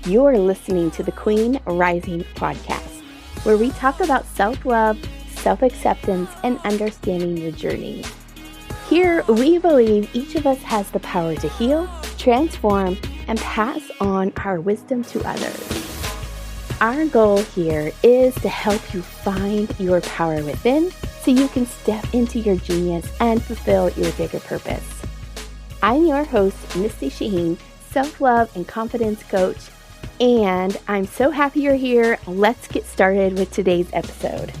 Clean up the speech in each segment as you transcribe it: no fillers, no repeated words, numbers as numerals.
You're listening to the Queen Rising podcast, where we talk about self-love, self-acceptance, and understanding your journey. Here, we believe each of us has the power to heal, transform, and pass on our wisdom to others. Our goal here is to help you find your power within so you can step into your genius and fulfill your bigger purpose. I'm your host, Misty Shaheen, self-love and confidence coach, and I'm so happy you're here. Let's get started with today's episode.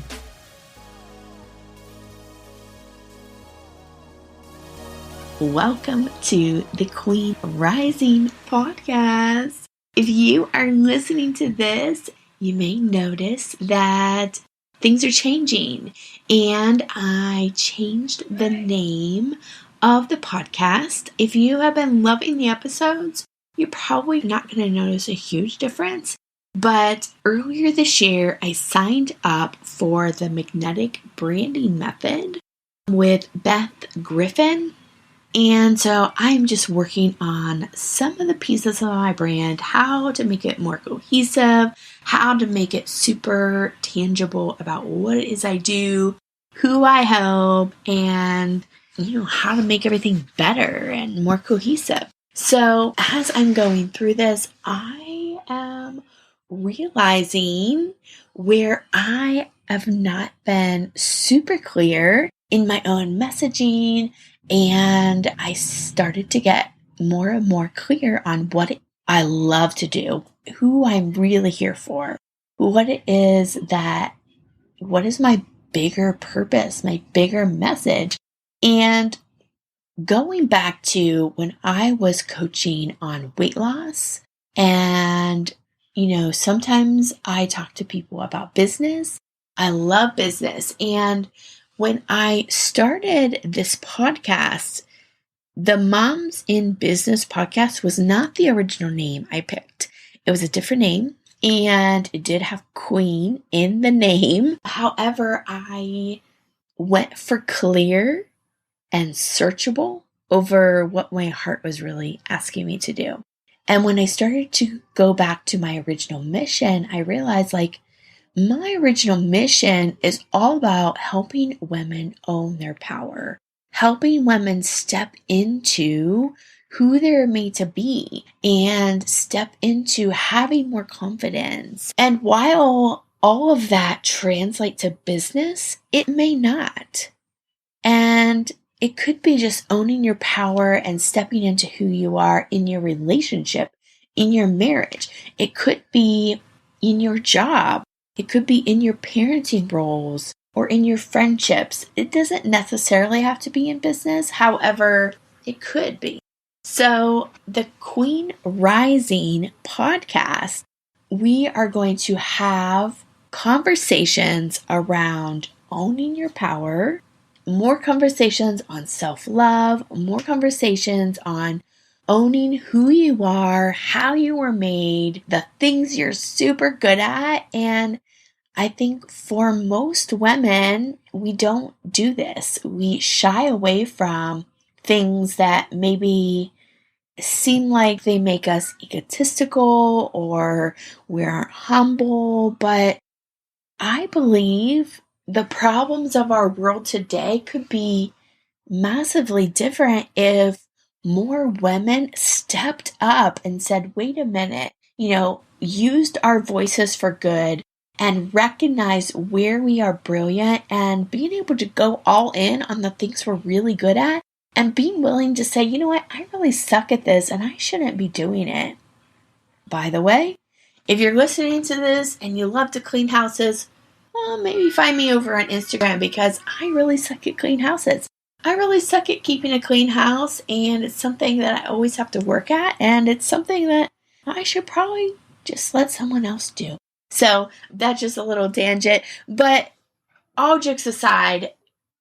Welcome to the Queen Rising podcast. If you are listening to this, you may notice that things are changing, and I changed the name of the podcast. If you have been loving the episodes, you're probably not going to notice a huge difference. But earlier this year, I signed up for the Magnetic Branding Method with Beth Griffin. And so I'm just working on some of the pieces of my brand, how to make it more cohesive, how to make it super tangible about what it is I do, who I help, and how to make everything better and more cohesive. So as I'm going through this, I am realizing where I have not been super clear in my own messaging, and I started to get more and more clear on what I love to do, who I'm really here for, what is my bigger purpose, my bigger message. And going back to when I was coaching on weight loss, and sometimes I talk to people about business. I love business. And when I started this podcast, the Moms in Business podcast was not the original name I picked. It was a different name, and it did have Queen in the name. However, I went for clear and searchable over what my heart was really asking me to do. And when I started to go back to my original mission, I realized my original mission is all about helping women own their power, helping women step into who they're made to be and step into having more confidence. And while all of that translates to business, it may not. And it could be just owning your power and stepping into who you are in your relationship, in your marriage. It could be in your job. It could be in your parenting roles or in your friendships. It doesn't necessarily have to be in business. However, it could be. So the Queen Rising podcast, we are going to have conversations around owning your power, more conversations on self-love, more conversations on owning who you are, how you were made, the things you're super good at. And I think for most women, we don't do this. We shy away from things that maybe seem like they make us egotistical or we aren't humble. But I believe the problems of our world today could be massively different if more women stepped up and said, wait a minute, used our voices for good and recognized where we are brilliant and being able to go all in on the things we're really good at and being willing to say, you know what, I really suck at this and I shouldn't be doing it. By the way, if you're listening to this and you love to clean houses, well, maybe find me over on Instagram because I really suck at clean houses. I really suck at keeping a clean house, and it's something that I always have to work at, and it's something that I should probably just let someone else do. So that's just a little tangent, but all jokes aside,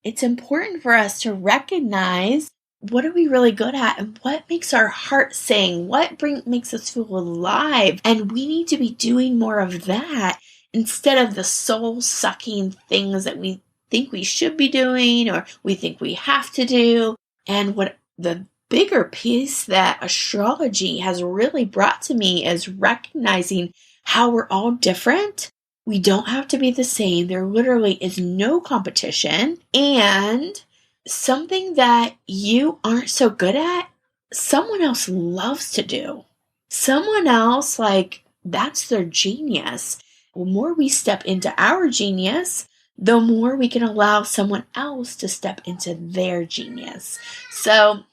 it's important for us to recognize what are we really good at and what makes our heart sing, what makes us feel alive, and we need to be doing more of that instead of the soul-sucking things that we think we should be doing or we think we have to do. And what the bigger piece that astrology has really brought to me is recognizing how we're all different. We don't have to be the same. There literally is no competition. And something that you aren't so good at, someone else loves to do. Someone else, that's their genius. The more we step into our genius, the more we can allow someone else to step into their genius. So,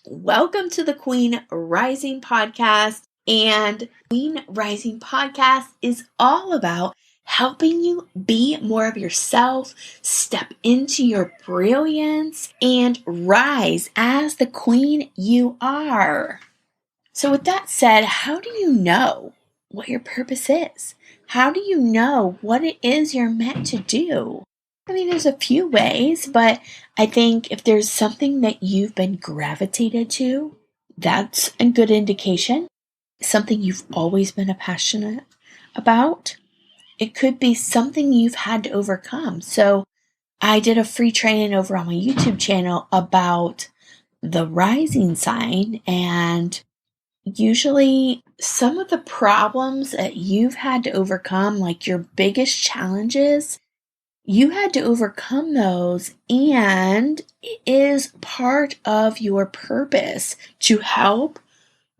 welcome to the Queen Rising Podcast. And Queen Rising Podcast is all about helping you be more of yourself, step into your brilliance, and rise as the queen you are. So with that said, how do you know what your purpose is? How do you know what it is you're meant to do? I mean, there's a few ways, but I think if there's something that you've been gravitated to, that's a good indication. Something you've always been passionate about. It could be something you've had to overcome. So I did a free training over on my YouTube channel about the rising sign, and usually some of the problems that you've had to overcome, like your biggest challenges, you had to overcome those, and it is part of your purpose to help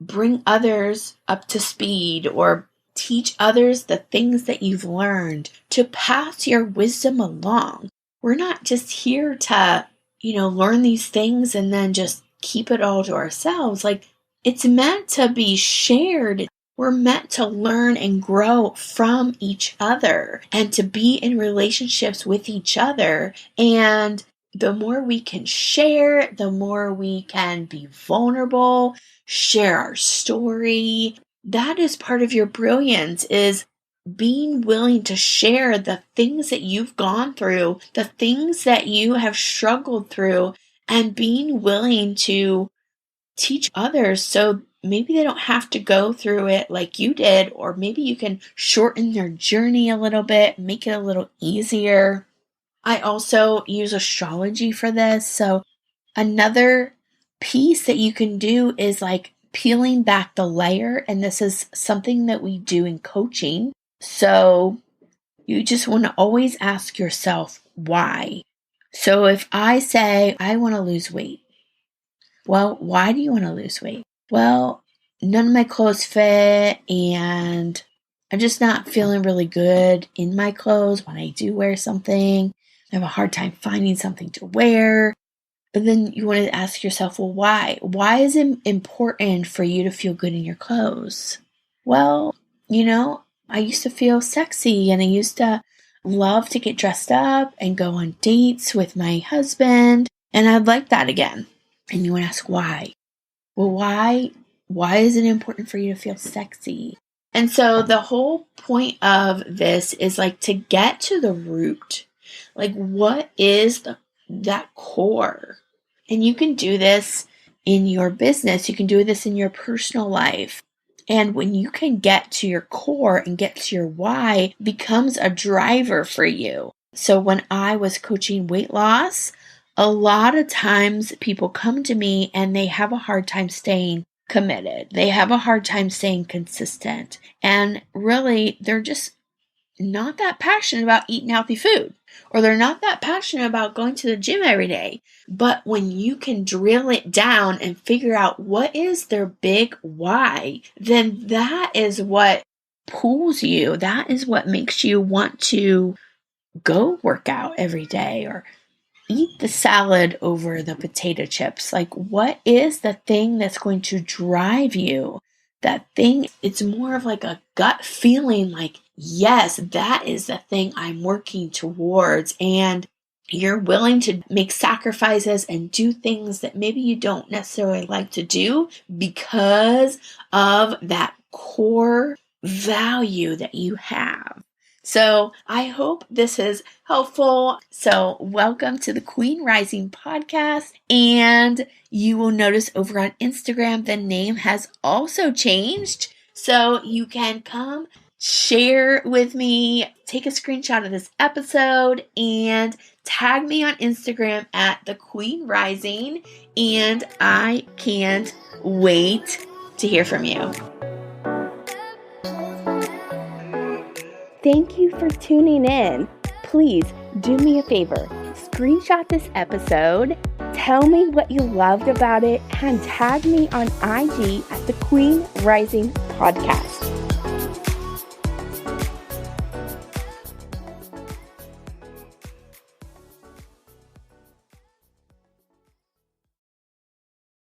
bring others up to speed or teach others the things that you've learned, to pass your wisdom along. We're not just here to, learn these things and then just keep it all to ourselves. It's meant to be shared. We're meant to learn and grow from each other and to be in relationships with each other. And the more we can share, the more we can be vulnerable, share our story. That is part of your brilliance, is being willing to share the things that you've gone through, the things that you have struggled through, and being willing to teach others so maybe they don't have to go through it like you did, or maybe you can shorten their journey a little bit, make it a little easier. I also use astrology for this. So another piece that you can do is peeling back the layer. And this is something that we do in coaching. So you just want to always ask yourself, why? So if I say, I want to lose weight. Well, why do you want to lose weight? Well, none of my clothes fit and I'm just not feeling really good in my clothes when I do wear something. I have a hard time finding something to wear. But then you want to ask yourself, well, why? Why is it important for you to feel good in your clothes? Well, I used to feel sexy and I used to love to get dressed up and go on dates with my husband. And I'd like that again. And you want to ask why? Well, why is it important for you to feel sexy? And so the whole point of this is to get to the root. What is that core? And you can do this in your business. You can do this in your personal life. And when you can get to your core and get to your why, it becomes a driver for you. So when I was coaching weight loss, a lot of times people come to me and they have a hard time staying committed. They have a hard time staying consistent. And really, they're just not that passionate about eating healthy food, or they're not that passionate about going to the gym every day. But when you can drill it down and figure out what is their big why, then that is what pulls you. That is what makes you want to go work out every day or eat the salad over the potato chips. What is the thing that's going to drive you? That thing, it's more of a gut feeling yes, that is the thing I'm working towards. And you're willing to make sacrifices and do things that maybe you don't necessarily like to do because of that core value that you have. So I hope this is helpful. So welcome to the Queen Rising Podcast. And you will notice over on Instagram, the name has also changed. So you can come share with me, take a screenshot of this episode, and tag me on Instagram at The Queen Rising, and I can't wait to hear from you. Thank you for tuning in. Please do me a favor. Screenshot this episode, tell me what you loved about it, and tag me on IG at The Queen Rising Podcast.